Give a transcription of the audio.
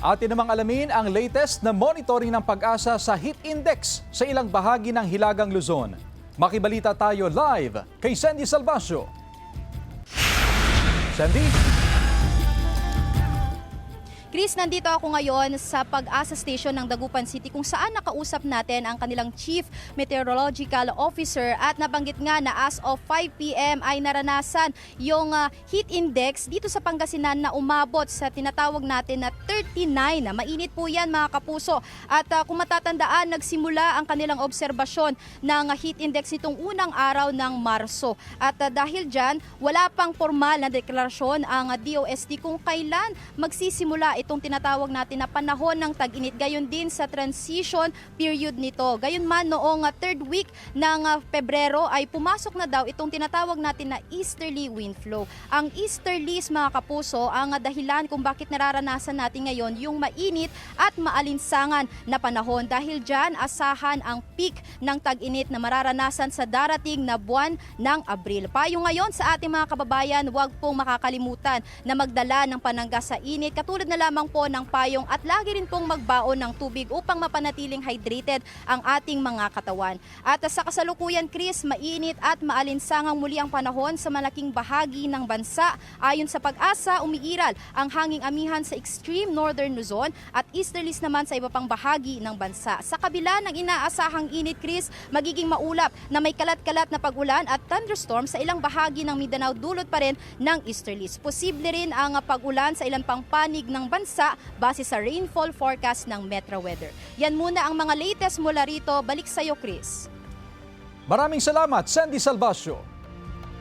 Atin namang alamin ang latest na monitoring ng Pag-asa sa heat index sa ilang bahagi ng Hilagang Luzon. Makibalita tayo live kay Sandy Salvacio. Sandy? Chris, nandito ako ngayon sa Pag-asa Station ng Dagupan City kung saan nakausap natin ang kanilang Chief Meteorological Officer at nabanggit nga na as of 5 p.m. ay naranasan yung heat index dito sa Pangasinan na umabot sa tinatawag natin na 39. Mainit po yan mga kapuso. At kung matatandaan, nagsimula ang kanilang obserbasyon ng heat index nitong unang araw ng Marso. At dahil dyan, wala pang formal na deklarasyon ang DOST kung kailan magsisimula itong tinatawag natin na panahon ng tag-init. Gayon din sa transition period nito. Gayon man noong third week ng Pebrero ay pumasok na daw itong tinatawag natin na easterly wind flow. Ang easterlies mga kapuso ang dahilan kung bakit nararanasan natin ngayon yung mainit at maalinsangan na panahon. Dahil dyan asahan ang peak ng tag-init na mararanasan sa darating na buwan ng Abril. Payo ngayon sa ating mga kababayan, huwag pong makakalimutan na magdala ng panangga sa init. Katulad na lamang po ng payong at lagi rin pong magbaon ng tubig upang mapanatiling hydrated ang ating mga katawan. At sa kasalukuyan, Chris, mainit at maalinsangang muli ang panahon sa malaking bahagi ng bansa. Ayon sa Pag-asa, umiiral ang hanging amihan sa extreme northern Luzon at easterlies naman sa iba pang bahagi ng bansa. Sa kabila ng inaasahang init, Chris, magiging maulap na may kalat-kalat na pag-ulan at thunderstorm sa ilang bahagi ng Mindanao dulot pa rin ng easterlies. Posible rin ang pag-ulan sa ilang pang panig ng bansa base sa rainfall forecast ng Metro Weather. Yan muna ang mga latest mula rito. Balik sa iyo, Chris. Maraming salamat, Sandy Salvacio.